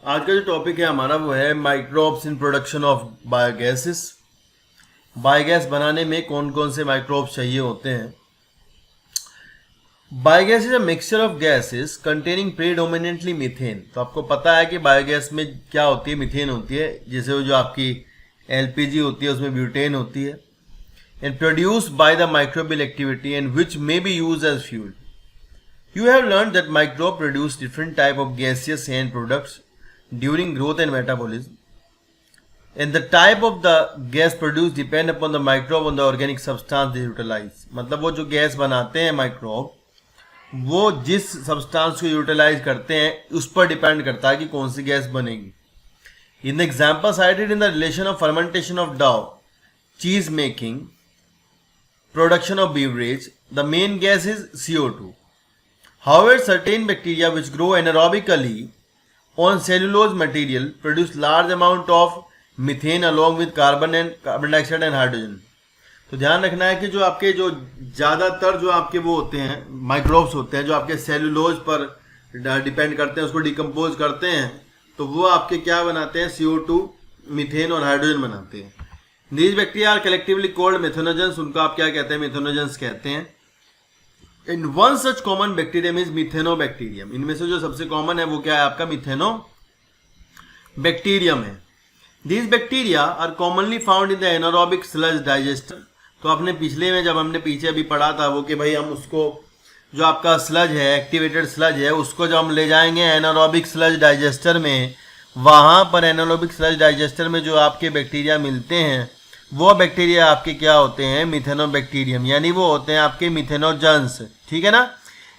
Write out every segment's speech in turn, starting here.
आज का जो टॉपिक है हमारा वो है microbes in production of biogases. Biogas बनाने में कौन कौन से माइक्रोब्स चाहिए होते हैं। Biogas is a mixture of gases containing predominantly methane. तो आपको पता है कि बायोगैस में क्या होती है, मीथेन होती है। जैसे वो जो आपकी एलपीजी होती है उसमें ब्यूटेन होती है। And produced by the microbial activity and which may be used as fuel. You have learned that microbes produce different type of gaseous end products during growth and metabolism. And the type of the gas produced depend upon the microbe on the organic substance they utilize. मतलब वो जो gas बनाते हैं microbe, वो जिस substance को utilise करते हैं उस पर डिपेंड करता है कि कौन सी गैस बनेगी. In the example cited in the relation of fermentation of dough, cheese making, production of beverage, the main gas is CO2. However, certain bacteria which grow anaerobically on cellulose material produce large amount of methane along with carbon dioxide and hydrogen. तो ध्यान रखना है कि जो आपके जो ज़्यादातर जो आपके वो होते हैं माइक्रोब्स होते हैं जो आपके सेलुलोज पर डिपेंड करते हैं, उसको डिकम्पोज करते हैं, तो वो आपके क्या बनाते हैं, CO2, मीथेन और हाइड्रोजन बनाते हैं. These bacteria are collectively called methanogens. उनको आप क्या कहते हैं, मेथनोजेंस कहते हैं. And one such common bacterium is methanobacterium. इनमें से जो सबसे कॉमन है वो क्या है, आपका methanobacterium है. These bacteria are commonly found in the anaerobic sludge digester. तो आपने पिछले में जब हमने पीछे अभी पढ़ा था वो कि भाई हम उसको जो आपका स्लज है, एक्टिवेटेड स्लज है, उसको जब हम ले जाएंगे एनारोबिक स्लज डाइजेस्टर में, वहाँ पर एनारोबिक स्लज डाइजेस्टर में जो आपके बैक्टीरिया मिलते हैं वो बैक्टीरिया आपके क्या होते हैं, मिथेनोबैक्टीरियम, यानी वो होते हैं आपके मिथेनोजेंस. ठीक है ना.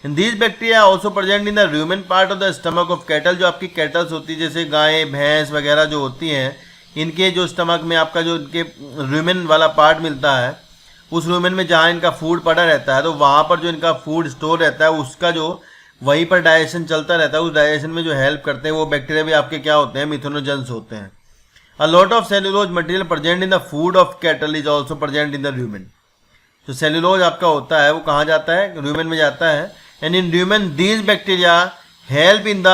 And these bacteria also present in the rumen part of the stomach of cattle. जो आपकी कैटल्स होती है जैसे गाय भैंस वगैरह जो होती हैं, इनके जो स्टमक में आपका जो इनके रूमेन वाला पार्ट मिलता है, उस रूमेन में जहाँ इनका फूड पड़ा रहता है, तो वहाँ पर जो इनका फूड स्टोर रहता है उसका जो वहीं पर डाइजेशन चलता रहता है, उस डाइजेशन में जो हेल्प करते हैं वो बैक्टीरिया भी आपके क्या होते हैं, मिथेनोजेंस होते हैं. A lot of cellulose material present in the food of cattle is also present in the rumen. जो सेलुलोज आपका होता है वो कहाँ जाता है, रूमेन में जाता है. And in rumen these bacteria help in the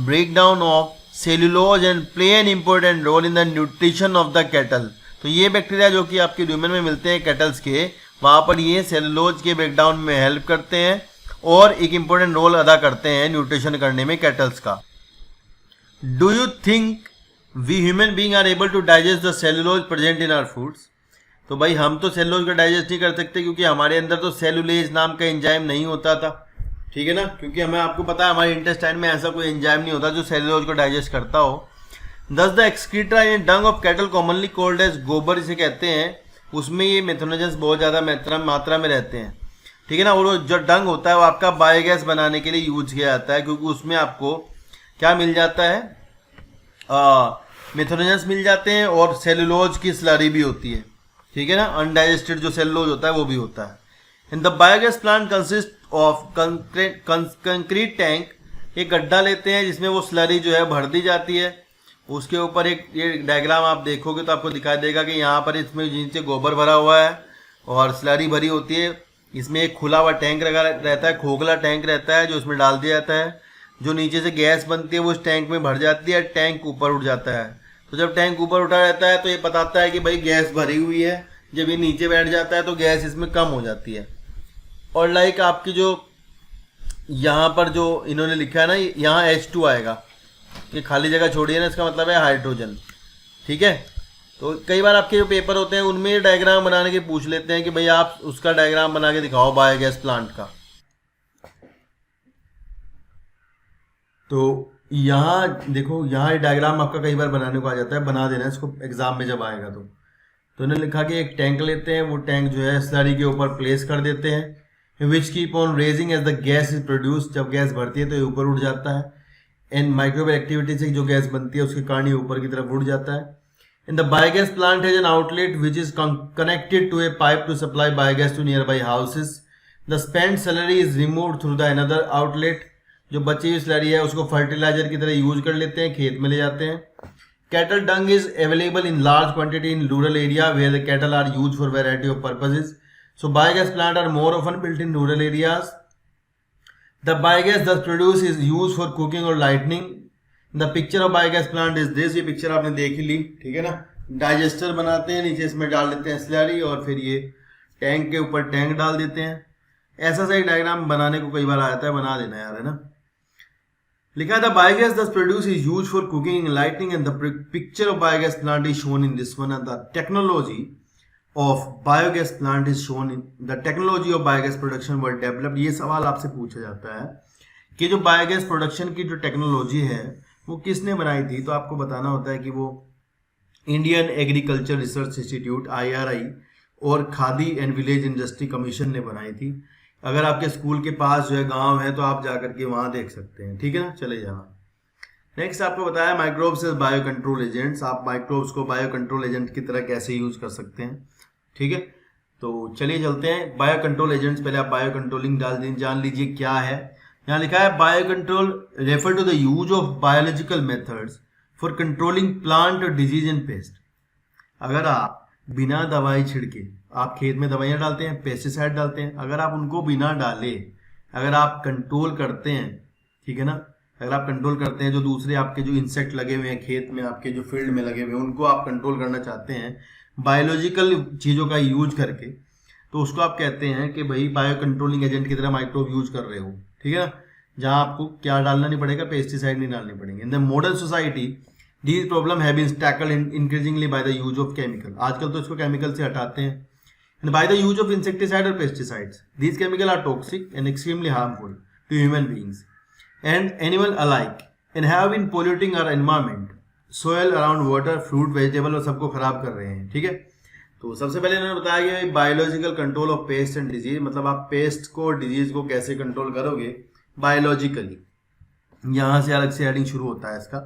breakdown of cellulose and play an important role in the nutrition of the cattle. तो ये बैक्टीरिया जो कि आपके रूमेन में मिलते हैं कैटल्स के, वहाँ पर ये सेलुलोज के ब्रेकडाउन में हेल्प करते हैं और एक इम्पोर्टेंट रोल अदा करते हैं न्यूट्रिशन करने में कैटल्स का. Do you think we human being are able to digest the cellulose present in our foods. तो भाई हम तो सेलुलोज को डाइजेस्ट नहीं कर सकते क्योंकि हमारे अंदर तो सेलुलेज नाम का एंजाइम नहीं होता था. ठीक है ना, क्योंकि हमें आपको पता है हमारे इंटेस्टाइन में ऐसा कोई एंजाइम नहीं होता जो सेलुलोज को डाइजेस्ट करता हो. Thus the excreta in dung of cattle commonly called as gobar इसे कहते हैं, उसमें ये मेथनोजेंस बहुत ज़्यादा मात्रा में रहते हैं. ठीक है ना. और जो डंग होता है वो आपका बायोगैस बनाने के लिए यूज किया जाता है क्योंकि उसमें आपको क्या मिल जाता है, मेथनोजेंस मिल जाते हैं और सेलुलोज की स्लरी भी होती है. ठीक है ना. अनडाइजेस्टेड जो सेलुलोज होता है वो भी होता है. In the biogas plant consist of concrete tank. एक गड्ढा लेते हैं जिसमें वो स्लरी जो है भर दी जाती है. उसके ऊपर एक ये डायग्राम आप देखोगे तो आपको दिखाई देगा कि यहाँ पर इसमें नीचे गोबर भरा हुआ है और स्लरी भरी होती है. इसमें एक खुला हुआ टैंक लगा रहता है, खोखला टैंक रहता है जो उसमें डाल दिया जाता है. जो नीचे से गैस बनती है वो उस टैंक में भर जाती है, टैंक ऊपर उठ जाता है. तो जब टैंक ऊपर उठा रहता है तो ये बताता है कि भाई गैस भरी हुई है. जब ये नीचे बैठ जाता है तो गैस इसमें कम हो जाती है. और लाइक आपकी जो यहाँ पर जो इन्होंने लिखा है ना, यहाँ H2 आएगा, ये खाली जगह छोड़ी है ना, इसका मतलब है हाइड्रोजन. ठीक है. तो कई बार आपके जो पेपर होते हैं उनमें डायग्राम बनाने के पूछ लेते हैं कि भाई आप उसका डायग्राम बना के दिखाओ बायोगैस प्लांट का. तो यहाँ देखो, यहाँ डायग्राम आपका कई बार बनाने को आ जाता है, बना देना इसको एग्जाम में जब आएगा तो. तो इन्होंने लिखा कि एक टैंक लेते हैं, वो टैंक जो है स्लरी के ऊपर प्लेस कर देते हैं, which keep on raising as the gas is produce. जब गैस बढ़ती है तो ये ऊपर उठ जाता है. एंड माइक्रोवेव एक्टिविटी से जो गैस बनती है उसके कारण ये ऊपर की तरफ उठ जाता है. In the biogas plant has an outlet which is connected to a pipe to supply biogas to nearby houses. The spent slurry is removed through the another outlet. जो बची हुई स्लरी है उसको फर्टिलाइजर की तरह use कर लेते हैं, खेत में ले जाते हैं. Cattle dung is available in large quantity in rural area where the cattle are use for variety of purposes. So biogas plant are more often built in rural areas. The biogas thus produced is used for cooking or lighting. The picture of biogas plant is this, ये picture आपने देख ही ली, ठीक है ना। Digester बनाते हैं, नीचे इसमें डाल देते हैं स्लरी और फिर ये टैंक के ऊपर टैंक डाल देते हैं। ऐसा सा एक डायग्राम बनाने को कई बार आ जाता है, बना देना यार, है ना। लिखा है द बायोगैस दस produce is used for cooking, lighting and the picture of biogas plant is shown in this one and the technology of biogas plant is shown in the technology of biogas production were developed. ये सवाल आपसे पूछा जाता है कि जो biogas production की जो टेक्नोलॉजी है वो किसने बनाई थी, तो आपको बताना होता है कि वो Indian agriculture research institute IRI और khadi and village industry commission ने बनाई थी। अगर आपके स्कूल के पास जो है गांव है तो आप जाकर के वहां देख सकते हैं, ठीक है ना। चले जाना। नेक्स्ट आपको बताया microbes as bio control agents, आप माइक्रोब्स को बायो कंट्रोल एजेंट की तरह कैसे यूज कर सकते हैं, ठीक है। तो चलिए चलते हैं बायो कंट्रोल एजेंट्स। पहले आप बायो कंट्रोलिंग जान लीजिए क्या है। यहाँ लिखा है bio control refer to the use of biological methods for controlling plant disease and pest. अगर आप बिना दवाई छिड़के आप खेत में दवाइयाँ डालते हैं, पेस्टिसाइड डालते हैं, अगर आप उनको बिना डाले अगर आप कंट्रोल करते हैं, ठीक है ना, अगर आप कंट्रोल करते हैं जो दूसरे आपके जो इंसेक्ट लगे हुए हैं खेत में, आपके जो फील्ड में लगे हुए हैं, उनको आप कंट्रोल करना चाहते हैं बायोलॉजिकल चीज़ों का यूज करके, तो उसको आप कहते हैं कि भाई बायो कंट्रोलिंग एजेंट की तरह माइक्रोब यूज कर रहे हो, ठीक है ना। जहाँ आपको क्या डालना नहीं पड़ेगा, पेस्टिसाइड नहीं डालने पड़ेंगे। In the modern society these problem have been tackled increasingly by the use of chemical. आजकल तो इसको केमिकल से हटाते हैं। And by the use of insecticide और pesticides, these chemical are toxic and extremely harmful to human beings and animal alike and have been polluting our environment, soil, around water, fruit, vegetable और सबको खराब कर रहे हैं, ठीक है। तो सबसे पहले इन्होंने बताया कि biological control of paste and disease, मतलब आप पेस्ट को, डिजीज को कैसे कंट्रोल करोगे बायोलॉजिकली। यहाँ से अलग से हेडिंग शुरू होता है इसका।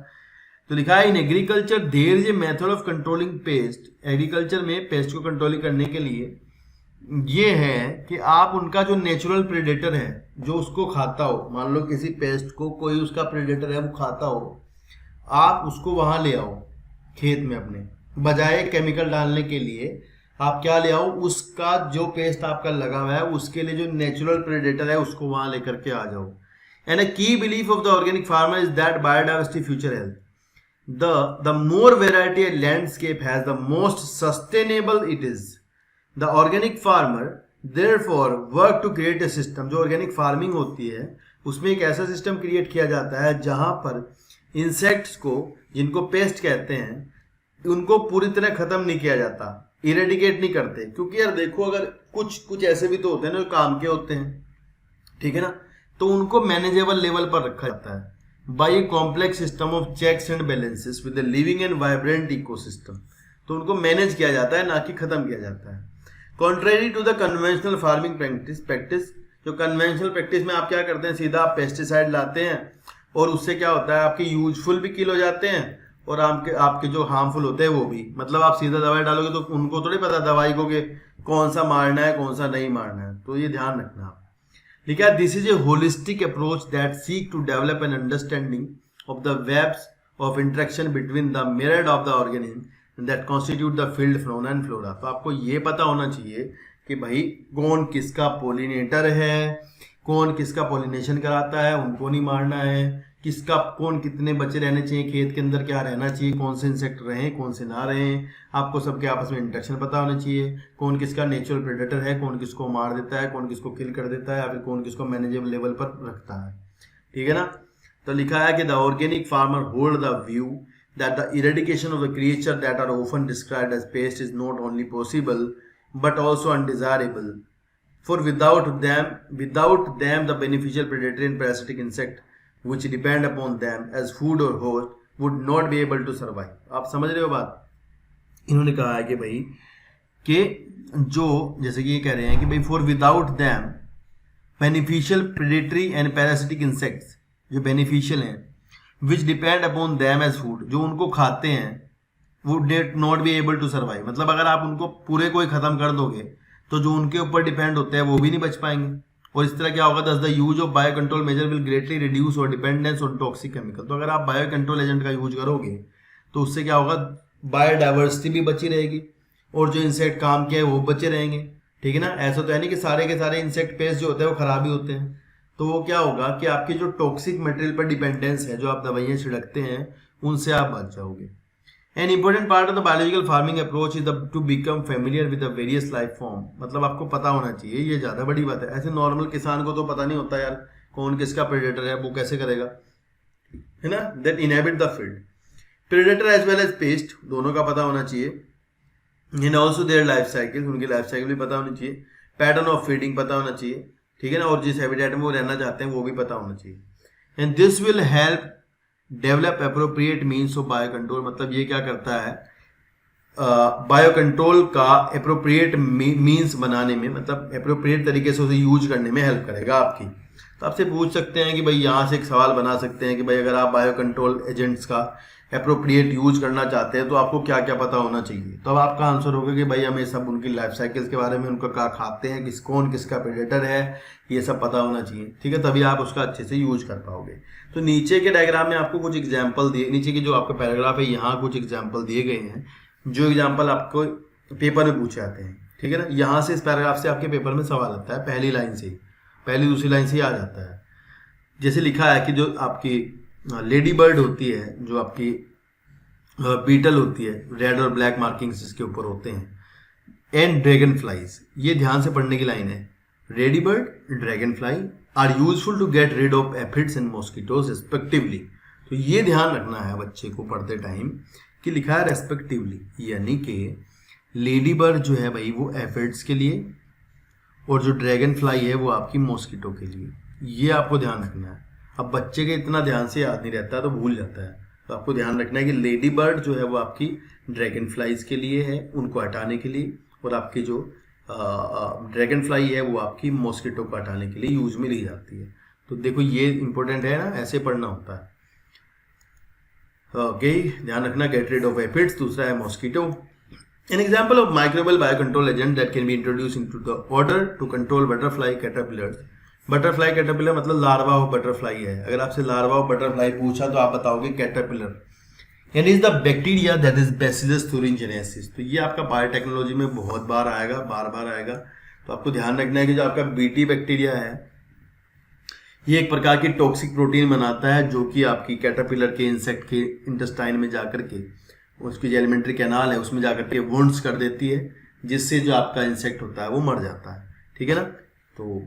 तो लिखा है in agriculture there is a method of controlling pest. Agriculture में पेस्ट को कंट्रोल करने के लिए ये है कि आप उनका जो नेचुरल प्रेडेटर है जो उसको खाता हो, मान लो किसी पेस्ट को कोई उसका प्रेडेटर है वो खाता हो, आप उसको वहां ले आओ खेत में अपने, बजाय केमिकल डालने के लिए आप क्या ले आओ, उसका जो पेस्ट आपका लगा हुआ है उसके लिए जो नेचुरल प्रेडेटर है उसको वहां लेकर के आ जाओ। एंड अ की belief of the organic farmer is that biodiversity future health. The more variety a landscape has, the most sustainable it is. The organic farmer therefore work to create a system। जो organic farming होती है उसमें एक ऐसा system create किया जाता है जहां पर इंसेक्ट्स को, जिनको पेस्ट कहते हैं, उनको पूरी तरह खत्म नहीं किया जाता, इरेडिकेट नहीं करते। क्योंकि यार देखो, अगर कुछ ऐसे भी तो होते हैं ना जो काम के होते हैं, ठीक है ना, तो उनको मैनेजेबल लेवल पर रखा जाता है by a complex system of checks and balances with a living and vibrant ecosystem. तो उनको मैनेज किया जाता है, ना कि खत्म किया जाता है। Contrary to the conventional farming practice, जो कन्वेंशनल प्रैक्टिस में आप क्या करते हैं, सीधा आप पेस्टिसाइड लाते हैं और उससे क्या होता है आपके यूजफुल भी किल हो जाते हैं और आपके जो हार्मफुल होते हैं वो भी। मतलब आप सीधा दवाई डालोगे तो उनको थोड़ी पता दवाई को कि कौन सा मारना है कौन सा नहीं मारना है, तो ये ध्यान रखना आप। ठीक है, this is a holistic approach that seek to develop an understanding of the webs of interaction between the myriad of the organism that constitute the field fauna and flora. तो आपको ये पता होना चाहिए कि भाई कौन किसका पोलिनेटर है, कौन किसका पोलिनेशन कराता है, उनको नहीं मारना है, किसका कौन कितने बच्चे रहने चाहिए खेत के अंदर, क्या रहना चाहिए, कौन से इंसेक्ट रहें कौन से ना रहें, आपको सबके आपस में इंटरेक्शन पता होना चाहिए, कौन किसका नेचुरल प्रेडेटर है, कौन किसको मार देता है, कौन किसको किल कर देता है, या फिर कौन किसको मैनेजेबल लेवल पर रखता है। ठीक है ना। तो लिखा है कि the organic farmer hold the view that the eradication of the creature that are often described as pest is not only possible but also undesirable, for without them the beneficial predatory and parasitic insect which depend upon them as food or host would not be able to survive। आप समझ रहे हो बात। इन्होंने कहा है कि भाई कि जो जैसे कि ये कह रहे हैं कि भाई for without them beneficial predatory and parasitic insects जो beneficial हैं which depend upon them as food, जो उनको खाते हैं, would not be able to survive। मतलब अगर आप उनको पूरे को ही खत्म कर दोगे तो जो उनके ऊपर डिपेंड होते हैं वो भी नहीं बच पाएंगे। और इस तरह क्या होगा, दस the use of bio control measure will greatly reduce और डिपेंडेंस ऑन टॉक्सिक केमिकल। तो अगर आप बायो कंट्रोल एजेंट का यूज करोगे तो उससे क्या होगा, बायोडाइवर्सिटी भी बची रहेगी और जो इंसेक्ट काम किया है वो बचे रहेंगे। ठीक है ना। ऐसा तो है नहीं कि सारे के सारे इंसेक्ट पेस्ट जो होते हैं वो खराब ही होते हैं। तो वो क्या होगा कि आपकी जो टॉक्सिक मटेरियल पर डिपेंडेंस है, जो आप दवाइयाँ छिड़कते हैं, उनसे आप बच जाओगे। An important part of the biological farming approach is to become familiar with the various life form. मतलब आपको पता होना चाहिए, ये ज़्यादा बड़ी बात है। ऐसे नॉर्मल किसान को तो पता नहीं होता यार कौन किसका प्रेडेटर है, वो कैसे करेगा, है ना। That inhabit the field, predator as well as pest, दोनों का पता होना चाहिए। In also their life cycle, उनकी लाइफ साइकिल भी पता होनी चाहिए। पैटर्न ऑफ फीडिंग पता होना चाहिए, ठीक है ना, और जिस हैबिटेट में वो रहना चाहते हैं वो भी पता होना चाहिए। And this will help develop appropriate means of bio control. मतलब ये क्या करता है, बायो कंट्रोल का अप्रोप्रिएट मीन्स बनाने में, मतलब अप्रोप्रिएट तरीके से उसे यूज करने में हेल्प करेगा आपकी। तो आपसे पूछ सकते हैं कि भाई, यहाँ से एक सवाल बना सकते हैं कि भाई अगर आप बायो कंट्रोल एजेंट्स का अप्रोप्रिएट यूज करना चाहते हैं तो आपको क्या क्या पता होना चाहिए। तो अब आपका आंसर होगा कि भाई हमें सब उनकी लाइफ साइकिल्स के बारे में, उनका क्या खाते हैं, कौन किसका प्रेडेटर है, ये सब पता होना चाहिए, ठीक है, तभी आप उसका अच्छे से यूज कर पाओगे। तो नीचे के डायग्राम में आपको कुछ एग्जाम्पल दिए, नीचे की जो आपका पैराग्राफ है यहाँ कुछ एग्जाम्पल दिए गए हैं, जो एग्जाम्पल आपको पेपर में पूछे जाते हैं, ठीक है ना। यहाँ से इस पैराग्राफ से आपके पेपर में सवाल आता है, पहली लाइन से, पहली दूसरी लाइन से ही आ जाता है। जैसे लिखा है कि जो आपकी लेडी बर्ड होती है, जो आपकी बीटल होती है, रेड और ब्लैक मार्किंग्स इसके ऊपर होते हैं, एंड ड्रैगन फ्लाइज, ये ध्यान से पढ़ने की लाइन है। Ladybird, dragonfly are useful to get rid of aphids and mosquitoes respectively. तो ये ध्यान रखना है बच्चे को पढ़ते टाइम कि लिखा है रेस्पेक्टिवली, यानी कि लेडी बर्ड जो है भाई वो एफिड्स के लिए, और जो ड्रैगन फ्लाई है वो आपकी मॉस्किटो के लिए। ये आपको ध्यान रखना है। अब बच्चे के इतना ध्यान से याद नहीं रहता है तो भूल जाता है, तो आपको ध्यान रखना है कि लेडी बर्ड जो है वो आपकी ड्रैगन फ्लाइज के लिए है, उनको हटाने के लिए, और आपकी जो ड्रैगन फ्लाई है वो आपकी मॉस्किटो को हटाने के लिए यूज में ली जाती है। तो देखो ये इंपॉर्टेंट है ना, ऐसे पढ़ना होता है। ओके, ध्यान रखना, गेट रिड ऑफ एफिड्स, दूसरा है mosquito. An example of microbial biocontrol agent that can be introduce into the order to control butterfly caterpillars. Butterfly caterpillar मतलब लार्वा ऑफ बटरफ्लाई है। अगर आपसे लार्वा ऑफ बटरफ्लाई पूछा तो आप बताओगे caterpillar. And is the bacteria that is bacillus thuringiensis। तो ये आपका बायोटेक्नोलॉजी में बहुत बार आएगा, बार बार आएगा। तो आपको ध्यान रखना है कि जो आपका बीटी बैक्टीरिया है ये एक प्रकार की टॉक्सिक प्रोटीन बनाता है, जो कि आपकी कैटरपिलर के इंसेक्ट के इंटेस्टाइन में जाकर के, उसकी जो एलिमेंट्री कैनाल है उसमें जाकर के वुंड्स कर देती है, जिससे जो आपका इंसेक्ट होता है वो मर जाता है, ठीक है ना। तो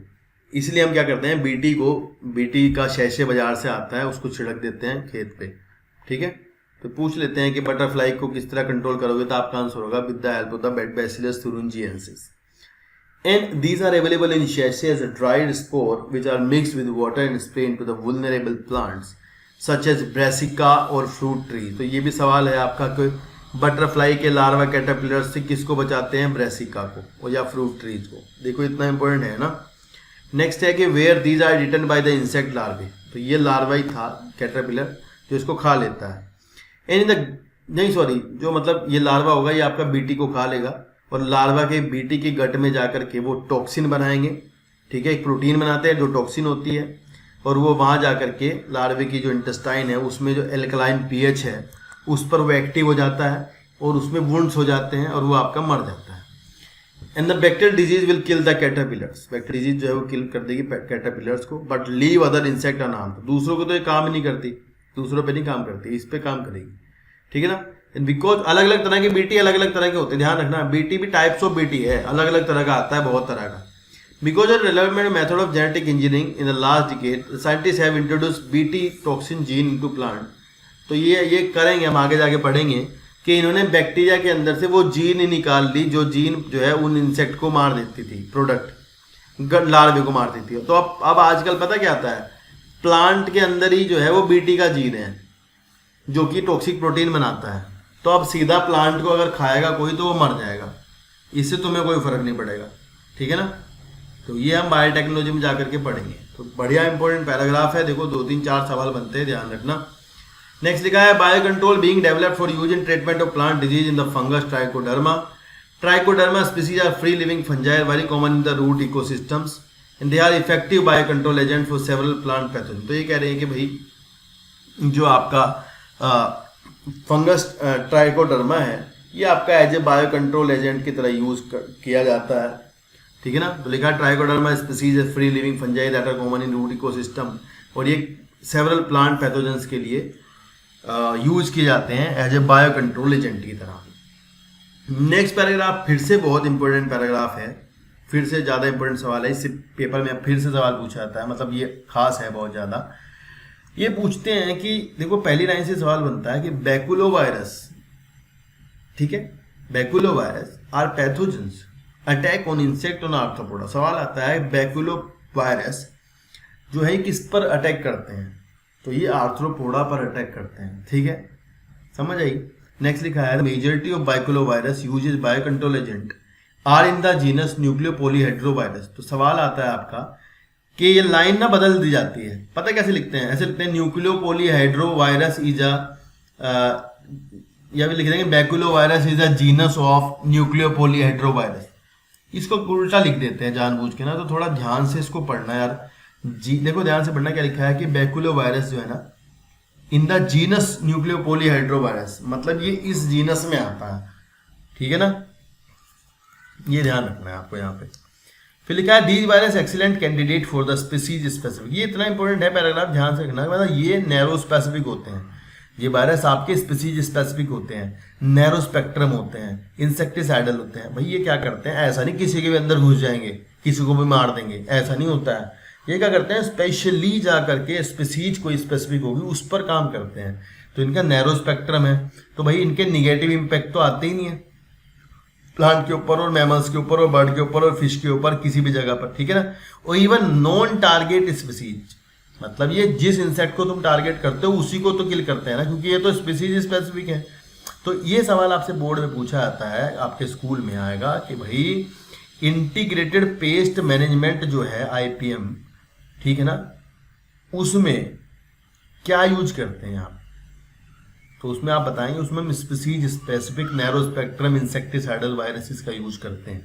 इसलिए हम क्या करते हैं, बीटी का शैशे बाजार से आता है, उसको छिड़क देते हैं खेत पे, ठीक है। तो पूछ लेते हैं कि बटरफ्लाई को किस तरह कंट्रोल करोगे, तो आपका आंसर होगा with the help of the bacillus thuringiensis। And these are available in sachet as a dried spore which are mixed with water and sprayed into the vulnerable plants such as brassica और fruit tree। तो ये भी सवाल है आपका कि butterfly के larva caterpillar से किसको बचाते हैं, ब्रेसिका को और या फ्रूट ट्रीज को। देखो इतना इंपॉर्टेंट है ना। नेक्स्ट है कि where these are written by the insect larvae. तो ये लार्वा ही था कैटरपिलर जो इसको खा लेता है। एंड जो मतलब ये लार्वा होगा ये आपका बीटी को खा लेगा, और लार्वा के बीटी के गट में जाकर के वो टॉक्सिन बनाएंगे, ठीक है। एक प्रोटीन बनाते हैं जो टॉक्सिन होती है, और वो वहाँ जाकर के लार्वे की जो इंटेस्टाइन है उसमें जो एल्कलाइन पीएच है उस पर वो एक्टिव हो जाता है, और उसमें वुंड्स हो जाते हैं और वो आपका मर जाता है। And the bacterial disease will kill the caterpillars. Bacterial disease जो है वो किल कर देगी कैटरपिलर्स को, but leave other insect unharmed. दूसरों को तो ये काम ही नहीं करती, दूसरों पे नहीं काम करती, इस पे काम करेगी, ठीक है ना। बिकॉज अलग अलग तरह के बीटी अलग अलग तरह के होते हैं, ध्यान रखना। बीटी भी टाइप्स ऑफ बीटी है, अलग अलग तरह का आता है, बहुत तरह का। Because of development method of genetic engineering in the last decade scientist have introduced BT toxin gene into plant. तो ये करेंगे, हम आगे जाके पढ़ेंगे कि इन्होंने बैक्टीरिया के अंदर से वो जीन ही निकाल ली जो जीन जो है उन इंसेक्ट को मार देती थी, प्रोडक्ट लार्वे को मार देती थी। तो अब आजकल पता क्या आता है, प्लांट के अंदर ही जो है वो बीटी का जीन है जो कि टॉक्सिक प्रोटीन बनाता है। तो अब सीधा प्लांट को अगर खाएगा कोई तो वो मर जाएगा, इससे तुम्हें कोई फर्क नहीं पड़ेगा, ठीक है ना। तो ये हम बायोटेक्नोलॉजी में जाकर के पढ़ेंगे। तो बढ़िया इंपॉर्टेंट पैराग्राफ है, देखो 2-3-4 सवाल बनते हैं, ध्यान रखना। नेक्स्ट लिखा है bio control being developed for use in treatment of plant disease in the fungus Trichoderma. Trichoderma species are free living fungi very common in the root ecosystems and they are effective bio control agent for several plant pathogen. तो ये कह रहे हैं कि भाई जो आपका fungus trichoderma है ये आपका as a bio control agent की तरह यूज किया जाता है ठीक है ना। तो लिखा Trichoderma species is free living fungi that are common in root ecosystem, और ये सेवरल प्लांट पैथोजेंस के लिए यूज किए जाते हैं as a bio control agent की तरह। नेक्स्ट पैराग्राफ फिर से बहुत इंपॉर्टेंट पैराग्राफ है, फिर से ज़्यादा इंपॉर्टेंट सवाल है, इससे पेपर में फिर से सवाल पूछा जाता है, मतलब ये खास है बहुत ज़्यादा। ये पूछते हैं कि देखो पहली लाइन से सवाल बनता है कि बैकुलोवायरस, ठीक है, baculovirus are pathogens attack on insect on arthropoda. सवाल आता है बैकुलोवायरस जो है किस पर अटैक करते हैं, तो ये आर्थ्रोपोडा पर अटैक करते हैं, ठीक है, समझ आई। नेक्स्ट लिखा है majority of baculovirus uses bio control agent are in the genus nucleopolyhedrovirus. तो सवाल आता है आपका कि ये लाइन ना बदल दी जाती है, पता कैसे लिखते हैं, ऐसे लिखते हैं न्यूक्लियोपोलीहेड्रोवायरस इज अ, या भी लिख देंगे baculovirus is a genus of nucleopolyhedrovirus. इसको उल्टा लिख देते हैं जानबूझ के ना, तो थोड़ा ध्यान से इसको पढ़ना यार। जी देखो ध्यान से पढ़ना, क्या लिखा है कि बैकुलोवायरस जो है ना इन द जीनस न्यूक्लियोपोलीहेड्रोवायरस, मतलब ये इस जीनस में आता है, ठीक है ना, ये ध्यान रखना है आपको यहाँ पे। फिर लिखा है these virus excellent candidate for the species specific. ये इतना इंपॉर्टेंट है पैराग्राफ, ध्यान से रखना, मतलब ये नैरो स्पेसिफिक होते हैं, ये वायरस आपके स्पीसीज स्पेसिफिक होते हैं, नैरो स्पेक्ट्रम होते हैं, इंसेक्टिसाइडल होते हैं। भाई ये क्या करते हैं, ऐसा नहीं किसी के भी अंदर घुस जाएंगे किसी को भी मार देंगे, ऐसा नहीं होता है। ये क्या करते हैं, स्पेशली जा करके स्पीसीज कोई स्पेसिफिक होगी उस पर काम करते हैं, तो इनका नैरो स्पेक्ट्रम है, तो भाई इनके निगेटिव इम्पैक्ट तो आते ही नहीं है प्लांट के ऊपर और मैमल्स के ऊपर और बर्ड के ऊपर और फिश के ऊपर, किसी भी जगह पर, ठीक है ना। और इवन नॉन टारगेट स्पीसीज, मतलब ये जिस इंसेक्ट को तुम टारगेट करते हो उसी को तो किल करते हैं ना, क्योंकि ये तो स्पीसीज स्पेसिफिक है। तो ये सवाल आपसे बोर्ड में पूछा जाता है, आपके स्कूल में आएगा कि भाई इंटीग्रेटेड पेस्ट मैनेजमेंट जो है IPM, ठीक है ना, उसमें क्या यूज करते हैं आप, तो उसमें आप बताएंगे उसमें species specific narrow spectrum insecticidal viruses का यूज करते हैं,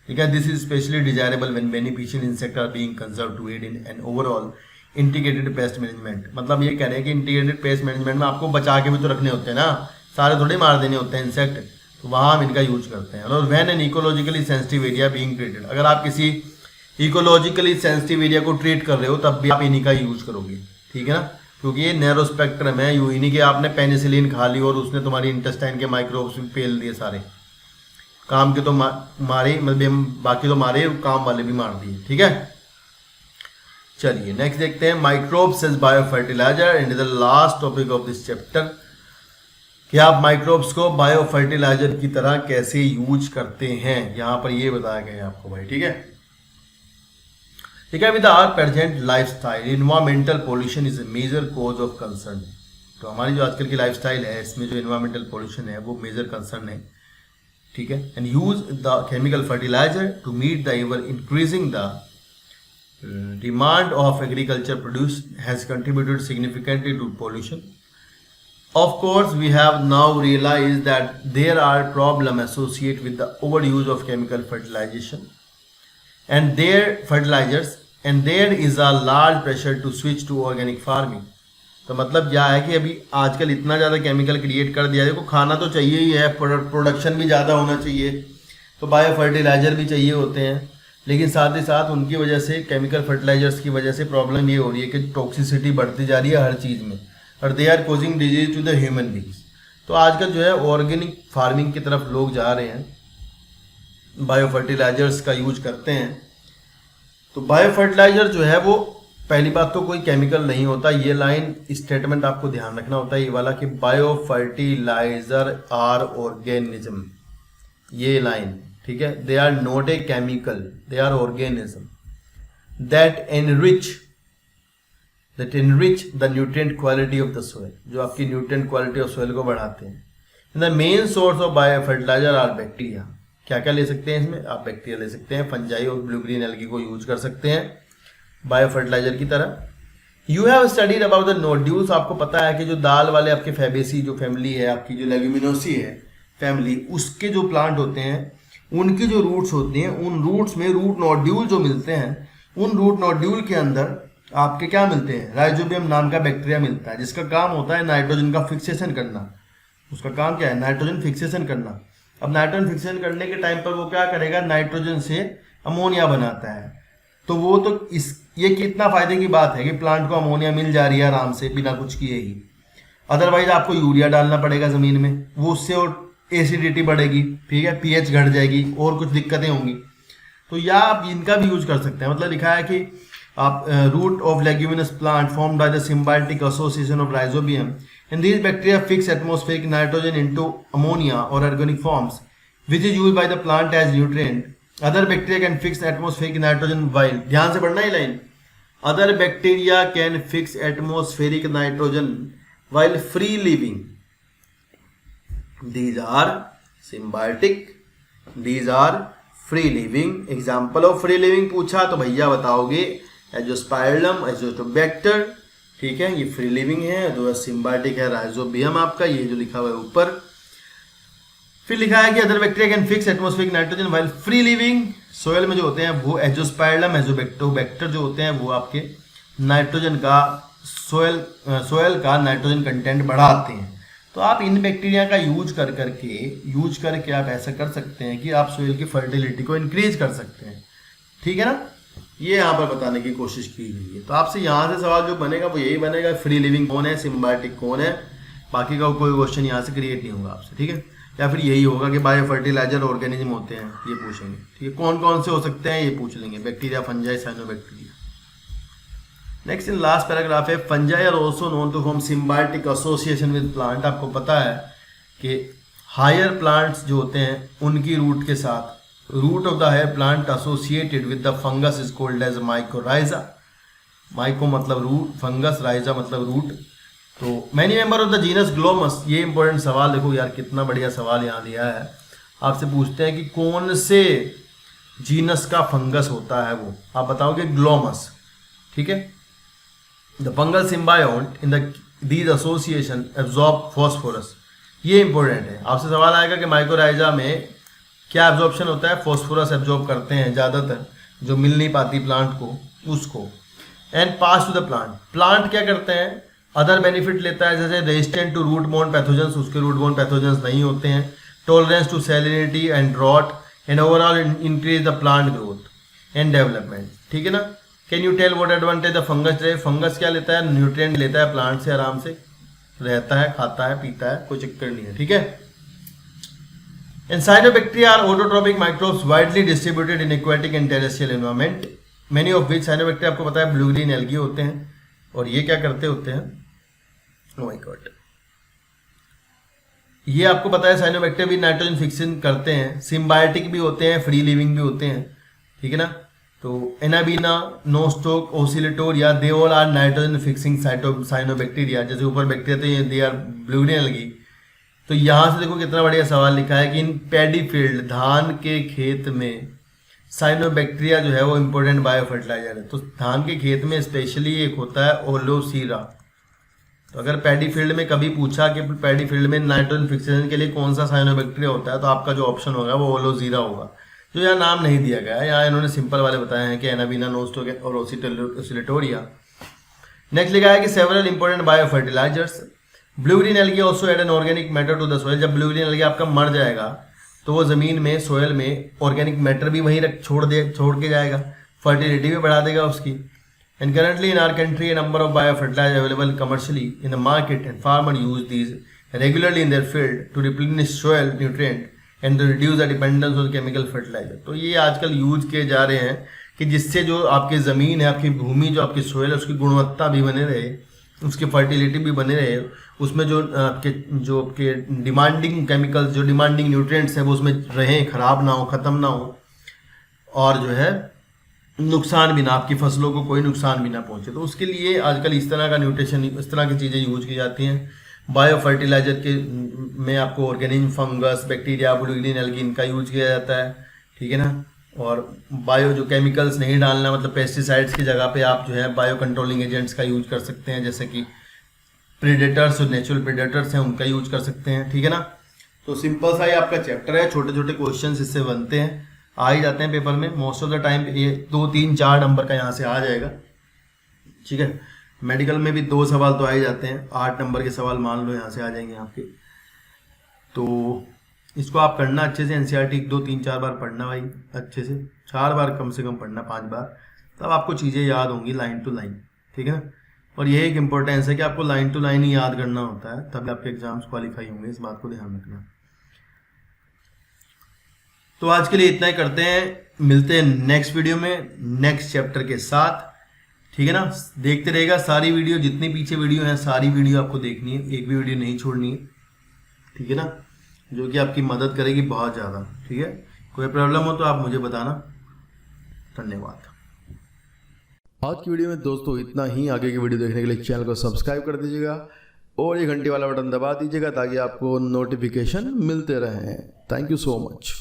ठीक है। This is specially desirable when beneficial insect are being conserved to aid in an overall integrated pest management. मतलब ये कह रहे हैं कि इंटीग्रेटेड पेस्ट मैनेजमेंट में आपको बचा के भी तो रखने होते हैं ना, सारे थोड़े मार देने होते हैं इंसेक्ट, तो वहाँ हम इनका यूज करते हैं। और when an ecologically sensitive area being treated, अगर आप किसी इकोलॉजिकली सेंसिटिव एरिया को ट्रीट कर रहे हो तब भी आप इन्हीं का यूज करोगे, ठीक है ना, क्योंकि ये नैरो स्पेक्ट्रम है। यू इन्हीं के आपने पेनिसिलिन खा ली और उसने तुम्हारी इंटेस्टाइन के माइक्रोब्स भी पेल दिए सारे, काम के तो मारे, मतलब बाकी तो मारे, काम वाले भी मार दिए, ठीक है। चलिए नेक्स्ट देखते हैं microbes as bio fertiliser and the last topic of this chapter, कि आप माइक्रोब्स को बायो फर्टिलाइजर की तरह कैसे यूज करते हैं, यहाँ पर ये बताया गया है आपको भाई, ठीक है। ठीक है, with our present lifestyle environmental pollution is a major cause of concern. तो हमारी जो आजकल की लाइफस्टाइल है इसमें जो इन्वायरमेंटल पोल्यूशन है वो मेजर कंसर्न है, ठीक है। And use the chemical fertiliser to meet the ever increasing the demand of agriculture produce has contributed significantly to pollution. Of course, we have now realized that there are problems associated with the overuse of chemical fertilization and fertilizers, and there is a large pressure to switch to organic farming. तो मतलब क्या है कि अभी आजकल इतना ज़्यादा chemical create कर दिया, देखो खाना तो चाहिए ही है, प्रोडक्शन भी ज़्यादा होना चाहिए, तो बायो फर्टिलाइजर भी चाहिए होते हैं, लेकिन साथ ही साथ उनकी वजह से केमिकल फर्टिलाइजर्स की वजह से प्रॉब्लम ये हो रही है कि टॉक्सिसिटी बढ़ती जा रही है हर चीज़ में, और they are causing disease to the human beings. तो आजकल जो है ऑर्गेनिक फार्मिंग की तरफ लोग जा रहे हैं, बायो फर्टिलाइजर्स का यूज करते हैं। तो बायो फर्टिलाइजर जो है वो पहली बात तो कोई केमिकल नहीं होता, ये लाइन स्टेटमेंट आपको ध्यान रखना होता है ये वाला, कि बायो फर्टिलाइजर आर ऑर्गेनिज्म, ये लाइन, ठीक है। They are not a chemical, they are organism that enrich the nutrient quality of the soil, जो आपकी न्यूट्रिएंट क्वालिटी ऑफ सोइल को बढ़ाते हैं। The main source of bio fertiliser are bacteria. क्या क्या ले सकते हैं इसमें, आप बैक्टीरिया ले सकते हैं, फंजाई और ब्लू ग्रीन एल्गी को यूज कर सकते हैं बायो फर्टिलाइजर की तरह। You have studied about the nodules, आपको पता है कि जो दाल वाले आपके फैबेसी जो फैमिली है, आपकी जो लेग्यूमिनोसी है फैमिली, उसके जो प्लांट होते हैं उनकी जो रूट्स होती हैं, उन रूट्स में रूट नोड्यूल जो मिलते हैं, उन रूट नोड्यूल के अंदर आपके क्या मिलते हैं, राइजोबियम नाम का बैक्टीरिया मिलता है, जिसका काम होता है नाइट्रोजन का फिक्सेशन करना। उसका काम क्या है, नाइट्रोजन फिक्सेशन करना। अब नाइट्रोजन फिक्सेशन करने के टाइम पर वो क्या करेगा, नाइट्रोजन से अमोनिया बनाता है। तो वो तो ये कितना फायदे की बात है कि प्लांट को अमोनिया मिल जा रही है आराम से बिना कुछ किए ही। अदरवाइज आपको यूरिया डालना पड़ेगा ज़मीन में, वो उससे और एसिडिटी बढ़ेगी, ठीक है, पीएच घट जाएगी और कुछ दिक्कतें होंगी। तो या आप इनका भी यूज कर सकते हैं। मतलब लिखा है कि आप root of leguminous plant formed by the symbiotic association of rhizobium and these bacteria fix atmospheric nitrogen into ammonia और organic forms which is used by the plant as nutrient. Other bacteria can fix atmospheric nitrogen while, ध्यान से पढ़ना ही line, other bacteria can fix atmospheric nitrogen while free living. These are symbiotic, these are free living. Example of free living पूछा तो भैया बताओगे एजोस्पाइरलम, Azotobacter, ठीक है, ये फ्री लिविंग है। तो सिम्बायोटिक है राइजोबियम आपका, ये जो लिखा हुआ है ऊपर। फिर लिखा है कि other bacteria can fix atmospheric nitrogen while free living. Soil में जो होते हैं वो एजोस्पाइरलम, एजोबैक्टोबैक्टर जो होते हैं वो आपके नाइट्रोजन का सोयल का नाइट्रोजन कंटेंट बढ़ाते हैं। तो आप इन बैक्टीरिया का यूज करके आप ऐसा कर सकते हैं कि आप सोयल की फर्टिलिटी को इंक्रीज कर सकते हैं, ठीक है ना। ये यहाँ पर बताने की कोशिश की गई है। तो आपसे यहाँ से सवाल जो बनेगा वो यही बनेगा, फ्री लिविंग कौन है, सिम्बायोटिक कौन है। बाकी का कोई क्वेश्चन यहाँ से क्रिएट नहीं होगा आपसे, ठीक है। या फिर यही होगा कि बायो फर्टिलाइजर ऑर्गेनिज्म होते हैं, ये पूछेंगे, ठीक है। कौन कौन से हो सकते हैं ये पूछ लेंगे, bacteria, fungi, cyanobacteria. Next in last paragraph है, fungi are also known to form symbiotic association with plant. आपको पता है कि हायर प्लांट्स जो होते हैं उनकी रूट के साथ, root of the higher plant associated with the fungus is called as mycorrhiza. Myco मतलब रूट, फंगस, राइजा मतलब रूट। तो many member of the genus Glomus, ये इंपॉर्टेंट सवाल, देखो यार कितना बढ़िया सवाल यहाँ दिया है। आपसे पूछते हैं कि कौन से जीनस का फंगस होता है वो, आप बताओगे ग्लोमस, ठीक है। The fungal symbiote in the these association absorb phosphorus, ये इंपॉर्टेंट है। आपसे सवाल आएगा कि माइकोराइजा में क्या एब्जॉर्प्शन होता है, फॉस्फोरस एब्जॉर्ब करते हैं ज़्यादातर, जो मिल नहीं पाती प्लांट को उसको। And pass to the plant, plant क्या करते हैं, अदर बेनिफिट लेता है, जैसे resistant to root borne pathogens, उसके रूट बोर्न पैथोजेंस नहीं होते हैं, tolerance to salinity and drought and overall increase the plant growth and development, ठीक है ना। Can you tell what advantage the fungus derive, fungus क्या लेता है, न्यूट्रिएंट लेता है प्लांट से, आराम से रहता है, खाता है, पीता है, कोई चक्कर नहीं है, ठीक है। And cyanobacteria are autotrophic microbes widely distributed in aquatic and terrestrial environment, many of which cyanobacteria आपको पता है ब्लू ग्रीन एल्गी होते हैं। और ये क्या करते होते हैं, ओह माय गॉड, ये आपको पता है साइनोबैक्टीरिया भी नाइट्रोजन फिक्सिंग करते हैं, सिम्बायोटिक भी होते हैं, फ्री लिविंग भी होते हैं, ठीक है ना। तो Anabaena, Nostoc, Oscillatoria, they all are nitrogen fixing cyanobacteria. जैसे ऊपर बैक्टीरिया थे, they are blue green algae. तो यहाँ से देखो कितना बढ़िया सवाल लिखा है कि इन पैडी फील्ड, धान के खेत में साइनोबैक्टीरिया जो है वो इंपॉर्टेंट बायो फर्टिलाइजर है। तो धान के खेत में स्पेशली एक होता है ओलोसीरा। तो अगर पैडी फील्ड में कभी पूछा कि पैडी फील्ड में नाइट्रोजन फिक्सेशन के लिए कौन सा साइनोबैक्टीरिया होता है, तो आपका जो ऑप्शन होगा वो ओलोजीरा होगा। जो यहाँ नाम नहीं दिया गया है, यहाँ इन्होंने सिंपल वाले बताए हैं कि एनाबीना, नोस्टोक और ओसिलेटोरिया। नेक्स्ट लिखा है कि several important bio fertilizers, blue green algae also add an organic matter to the soil. जब ब्लू ग्रीन एल्गी आपका मर जाएगा तो वो जमीन में, सोयल में ऑर्गेनिक मैटर भी वहीं छोड़ के जाएगा, फर्टिलिटी भी बढ़ा देगा उसकी। And currently in our country a number of biofertilizer available commercially in the market and farmers use these regularly in their field to replenish soil nutrient and to reduce the dependence on chemical fertilizer। तो ये आजकल use किए जा रहे हैं कि जिससे जो आपकी ज़मीन है, आपकी भूमि, जो आपकी सोयल है, उसकी गुणवत्ता भी बने रहे, उसकी फर्टिलिटी भी बने रहे, उसमें जो आपके डिमांडिंग केमिकल्स, जो डिमांडिंग न्यूट्रिएंट्स हैं वो उसमें रहें, ख़राब ना हो, ख़त्म ना हो, और जो है नुकसान भी ना, आपकी फसलों को कोई नुकसान भी ना पहुंचे। तो उसके लिए आजकल इस तरह का न्यूट्रिशन, इस तरह की चीज़ें यूज की जाती हैं। बायो फर्टिलाइजर के में आपको organism, fungus, bacteria, blue green algae, इनका यूज किया जाता है, ठीक है ना। और बायो जो केमिकल्स नहीं डालना, मतलब पेस्टिसाइड्स की जगह पे आप जो है बायो कंट्रोलिंग एजेंट्स का यूज कर सकते हैं, जैसे कि प्रेडेटर्स, जो नेचुरल प्रेडेटर्स हैं उनका यूज कर सकते हैं, ठीक है ना। तो सिंपल सा ही आपका चैप्टर है, छोटे छोटे क्वेश्चंस इससे बनते हैं, आ ही जाते हैं पेपर में मोस्ट ऑफ द टाइम। ये 2, 3, 4 नंबर का यहाँ से आ जाएगा, ठीक है। मेडिकल में भी 2 सवाल तो आ ही जाते हैं, 8 नंबर के सवाल मान लो यहाँ से आ जाएंगे आपके। तो इसको आप करना अच्छे से, एनसीईआरटी 1 2 3 4 बार पढ़ना भाई, अच्छे से 4 बार कम से कम पढ़ना, 5 बार, तब आपको चीज़ें याद होंगी लाइन टू लाइन, ठीक है ना। और ये एक इम्पोर्टेंस है कि आपको लाइन टू लाइन ही याद करना होता है, तब आपके एग्जाम्स क्वालिफाई होंगे, इस बात को ध्यान रखना। तो आज के लिए इतना ही करते हैं, मिलते हैं नेक्स्ट वीडियो में नेक्स्ट चैप्टर के साथ, ठीक है ना। देखते रहेगा सारी वीडियो, जितनी पीछे वीडियो है सारी वीडियो आपको देखनी है, एक भी वीडियो नहीं छोड़नी है, ठीक है ना, जो कि आपकी मदद करेगी बहुत ज़्यादा, ठीक है। कोई प्रॉब्लम हो तो आप मुझे बताना। धन्यवाद। आज की वीडियो में दोस्तों इतना ही। आगे की वीडियो देखने के लिए चैनल को सब्सक्राइब कर दीजिएगा और ये घंटी वाला बटन दबा दीजिएगा ताकि आपको नोटिफिकेशन मिलते रहें। Thank you so much.